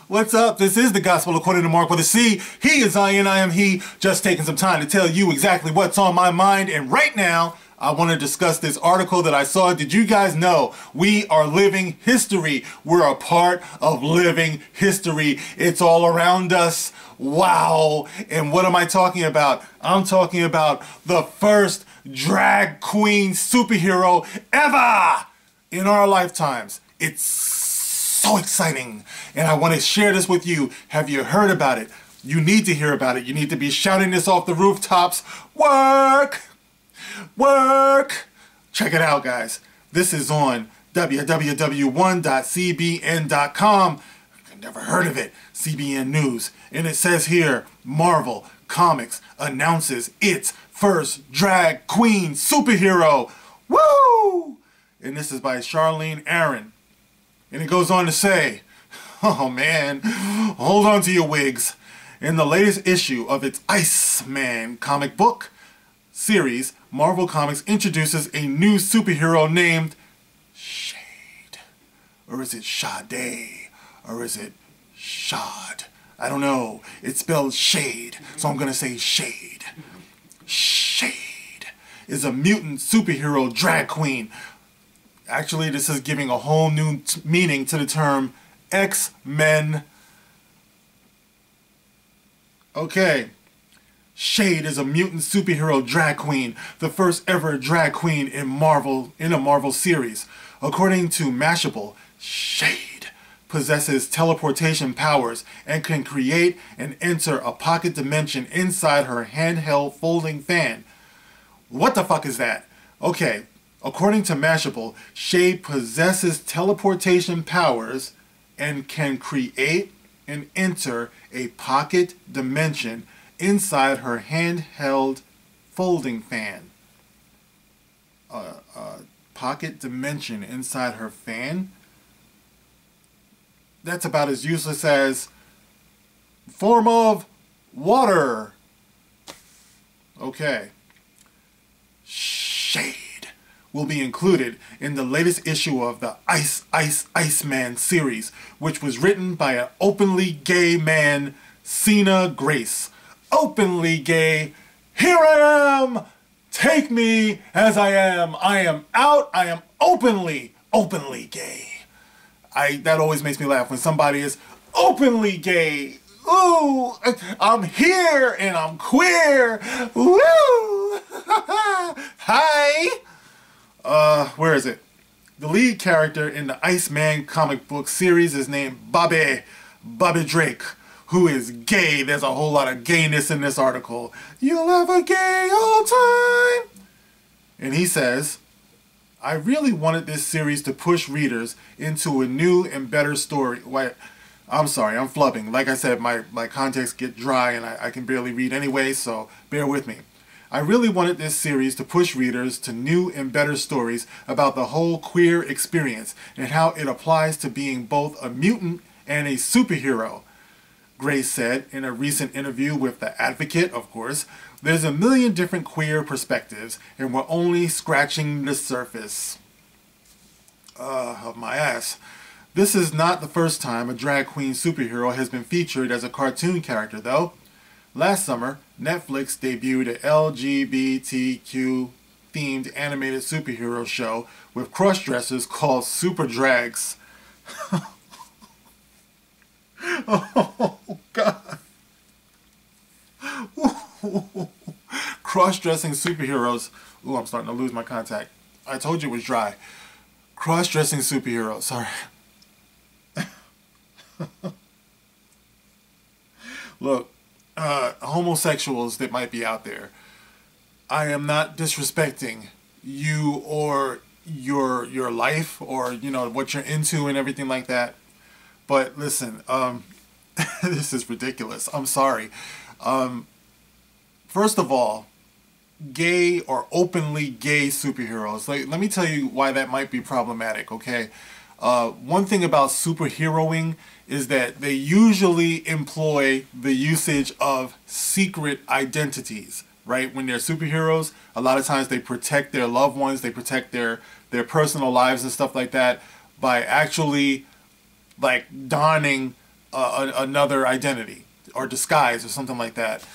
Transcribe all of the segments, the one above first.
What's up? This is the Gospel according to Mark with a C. He is I and I am he. Just taking some time to tell you exactly what's on my mind. And right now, I want to discuss this article that I saw. Did you guys know we are living history? We're a part of living history. It's all around us. Wow. And what am I talking about? I'm talking about the first drag queen superhero ever in our lifetimes. It's so exciting. And I want to share this with you. Have you heard about it? You need to hear about it. You need to be shouting this off the rooftops. Work! Work! Check it out, guys. This is on www.1.cbn.com. I've never heard of it. CBN News. And it says here, Marvel Comics announces its first drag queen superhero. Woo! And this is by Charlene Aaron. And it goes on to say, oh man, hold on to your wigs. In the latest issue of its Iceman comic book series, Marvel Comics introduces a new superhero named Shade. Or is it Sade? Or is it Shad? I don't know. It's spelled Shade, so I'm going to say Shade. Shade is a mutant superhero drag queen. Actually, this is giving a whole new meaning to the term X-Men. Okay. Shade is a mutant superhero drag queen, the first ever drag queen in a Marvel series. According to Mashable, Shade possesses teleportation powers and can create and enter a pocket dimension inside her handheld folding fan. What the fuck is that? Okay, according to Mashable, Shade possesses teleportation powers and can create and enter a pocket dimension inside her handheld folding fan. Pocket dimension inside her fan? That's about as useless as form of water. Okay. Shade will be included in the latest issue of the Iceman series, which was written by an openly gay man, Cena Grace. Openly gay. Here I am. Take me as I am. I am out. I am openly gay. That always makes me laugh when somebody is openly gay. Ooh, I'm here and I'm queer. Woo! Hi. Where is it? The lead character in the Iceman comic book series is named Bobby Drake, who is gay. There's a whole lot of gayness in this article. You'll have a gay old time. And he says, I really wanted this series to push readers into a new and better story. Wait, I'm sorry, I'm flubbing. Like I said, my contacts get dry and I can barely read anyway, so bear with me. I really wanted this series to push readers to new and better stories about the whole queer experience and how it applies to being both a mutant and a superhero. Grace said in a recent interview with The Advocate, of course, there's a million different queer perspectives and we're only scratching the surface. Of my ass. This is not the first time a drag queen superhero has been featured as a cartoon character, though. Last summer, Netflix debuted an LGBTQ-themed animated superhero show with cross-dressers called Super Drags. Oh, God. Cross-dressing superheroes. Ooh, I'm starting to lose my contact. I told you it was dry. Cross-dressing superheroes. Sorry. Look, homosexuals that might be out there, I am not disrespecting you or your life or, you know, what you're into and everything like that. But listen, this is ridiculous. I'm sorry. First of all, gay or openly gay superheroes. Let me tell you why that might be problematic, okay? One thing about superheroing is that they usually employ the usage of secret identities, right? When they're superheroes, a lot of times they protect their loved ones, they protect their personal lives and stuff like that by actually like donning another identity or disguise or something like that.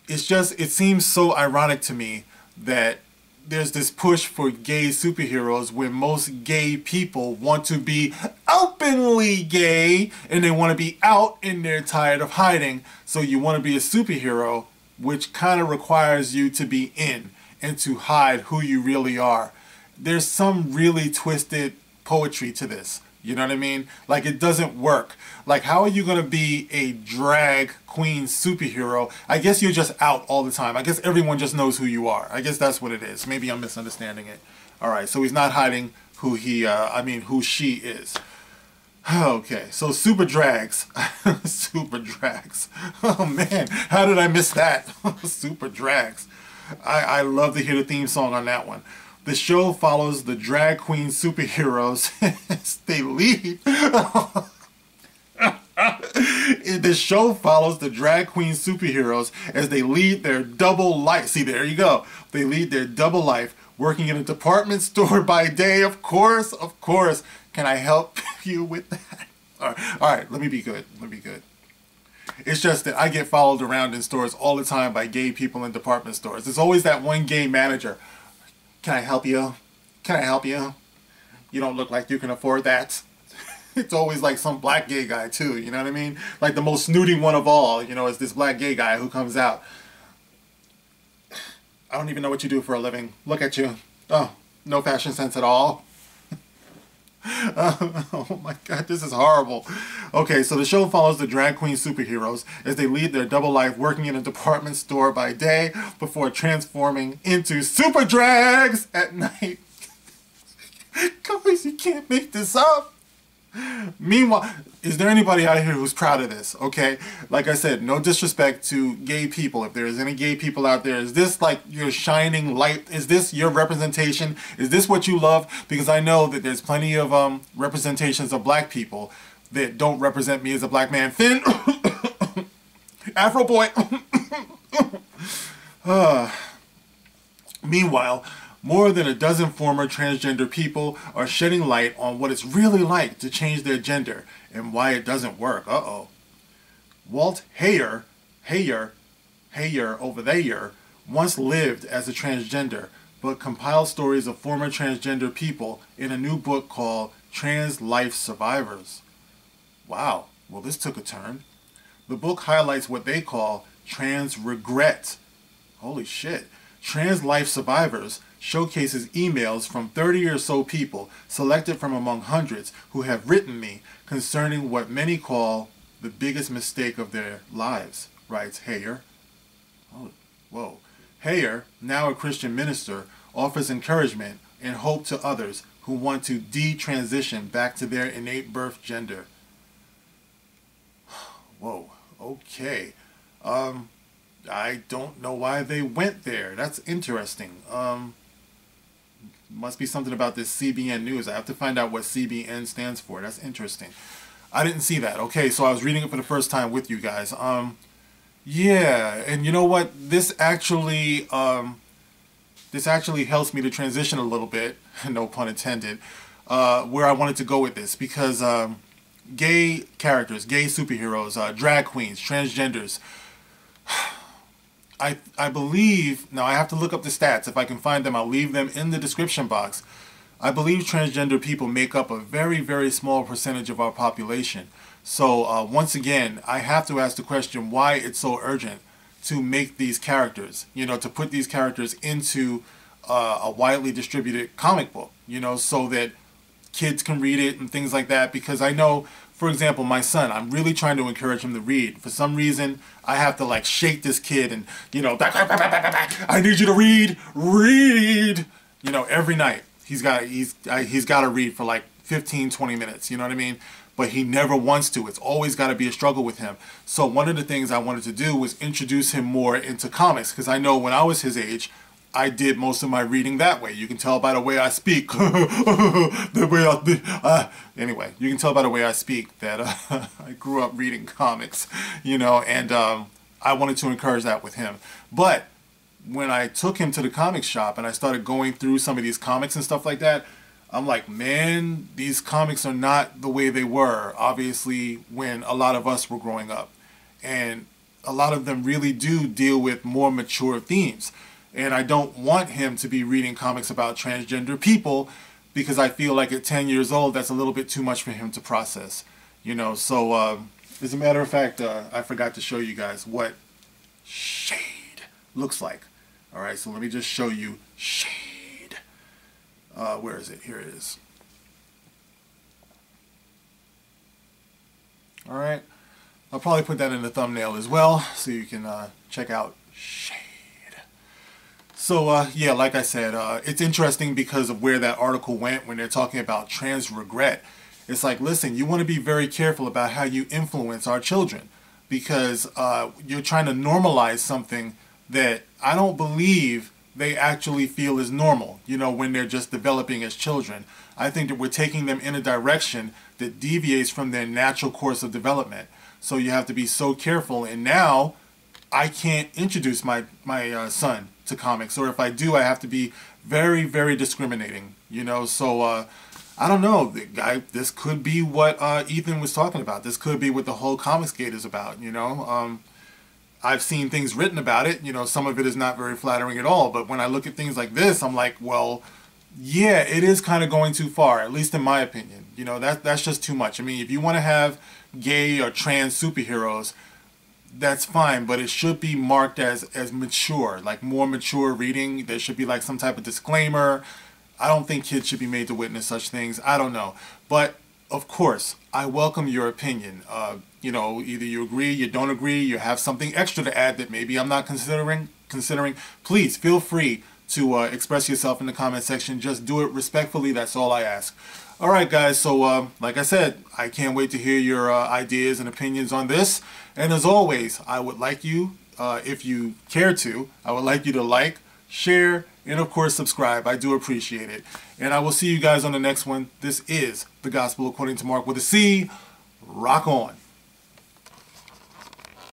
It's just, it seems so ironic to me that there's this push for gay superheroes when most gay people want to be openly gay and they want to be out and they're tired of hiding. So you want to be a superhero, which kind of requires you to be in and to hide who you really are. There's some really twisted poetry to this. You know what I mean? Like, it doesn't work. Like, how are you going to be a drag queen superhero? I guess you're just out all the time. I guess everyone just knows who you are. I guess that's what it is. Maybe I'm misunderstanding it. All right, so he's not hiding who who she is. Okay, so super drags. Super drags. Oh man, how did I miss that? Super drags. I love to hear the theme song on that one. The show follows the drag queen superheroes as they lead. The show follows the drag queen superheroes as they lead their double life. See, there you go. They lead their double life, working in a department store by day. Of course, of course. Can I help you with that? All right. Let me be good. Let me be good. It's just that I get followed around in stores all the time by gay people in department stores. There's always that one gay manager. Can I help you? Can I help you? You don't look like you can afford that. It's always like some black gay guy too, you know what I mean? Like the most snooty one of all, you know, is this black gay guy who comes out. I don't even know what you do for a living. Look at you. Oh, no fashion sense at all. Oh my god, this is horrible. Okay, so the show follows the drag queen superheroes as they lead their double life working in a department store by day before transforming into super drags at night. Guys, you can't make this up. Meanwhile, is there anybody out here who's proud of this? Okay, like I said, no disrespect to gay people. If there is any gay people out there, is this like your shining light? Is this your representation? Is this what you love? Because I know that there's plenty of representations of black people that don't represent me as a black man. Finn, Afro boy. Meanwhile, more than a dozen former transgender people are shedding light on what it's really like to change their gender and why it doesn't work. Uh-oh. Walt Heyer over there, once lived as a transgender, but compiled stories of former transgender people in a new book called Trans Life Survivors. Wow, well this took a turn. The book highlights what they call trans regret. Holy shit. Trans Life Survivors showcases emails from 30 or so people selected from among hundreds who have written me concerning what many call the biggest mistake of their lives, writes Heyer. Oh, whoa. Heyer, now a Christian minister, offers encouragement and hope to others who want to detransition back to their innate birth gender. Whoa, okay. I don't know why they went there. That's interesting. Must be something about this CBN News. I have to find out what CBN stands for. That's interesting. I didn't see that. Okay, so I was reading it for the first time with you guys. Yeah, and you know what? This actually helps me to transition a little bit, no pun intended, where I wanted to go with this, because gay characters, gay superheroes, drag queens, transgenders, I believe, now I have to look up the stats. If I can find them, I'll leave them in the description box. I believe transgender people make up a very, very small percentage of our population. So once again, I have to ask the question why it's so urgent to make these characters, you know, to put these characters into a widely distributed comic book, you know, so that kids can read it and things like that. Because I know, for example, my son, I'm really trying to encourage him to read. For some reason, I have to like shake this kid and, you know, I need you to read, you know, every night. He's got to read for like 15, 20 minutes, you know what I mean? But he never wants to. It's always got to be a struggle with him. So one of the things I wanted to do was introduce him more into comics, because I know when I was his age, I did most of my reading that way. You can tell by the way I speak. Anyway, you can tell by the way I speak that I grew up reading comics, you know, and I wanted to encourage that with him. But when I took him to the comic shop and I started going through some of these comics and stuff like that, I'm like, man, these comics are not the way they were, obviously, when a lot of us were growing up. And a lot of them really do deal with more mature themes. And I don't want him to be reading comics about transgender people because I feel like at 10 years old, that's a little bit too much for him to process. You know, so as a matter of fact, I forgot to show you guys what shade looks like. All right, so let me just show you shade. Where is it? Here it is. All right. I'll probably put that in the thumbnail as well so you can check out shade. So, yeah, like I said, it's interesting because of where that article went when they're talking about trans regret. It's like, listen, you want to be very careful about how you influence our children because you're trying to normalize something that I don't believe they actually feel is normal, you know, when they're just developing as children. I think that we're taking them in a direction that deviates from their natural course of development. So you have to be so careful. And now I can't introduce my son to comics, or if I do, I have to be very, very discriminating, you know. So I don't know, this could be what Ethan was talking about. This could be what the whole Comicsgate is about, you know. I've seen things written about it, you know, some of it is not very flattering at all, but when I look at things like this, I'm like, well, yeah, it is kind of going too far, at least in my opinion. You know, that's just too much. I mean, if you want to have gay or trans superheroes, that's fine, but it should be marked as mature, like more mature reading. There should be like some type of disclaimer. I don't think kids should be made to witness such things. I don't know. But of course, I welcome your opinion. You know, either you agree, you don't agree, you have something extra to add that maybe I'm not considering. Please feel free to express yourself in the comment section. Just do it respectfully. That's all I ask. All right, guys. So, like I said, I can't wait to hear your ideas and opinions on this. And as always, I would like you, if you care to, I would like you to like, share, and of course subscribe. I do appreciate it. And I will see you guys on the next one. This is The Gospel According to Mark with a C. Rock on.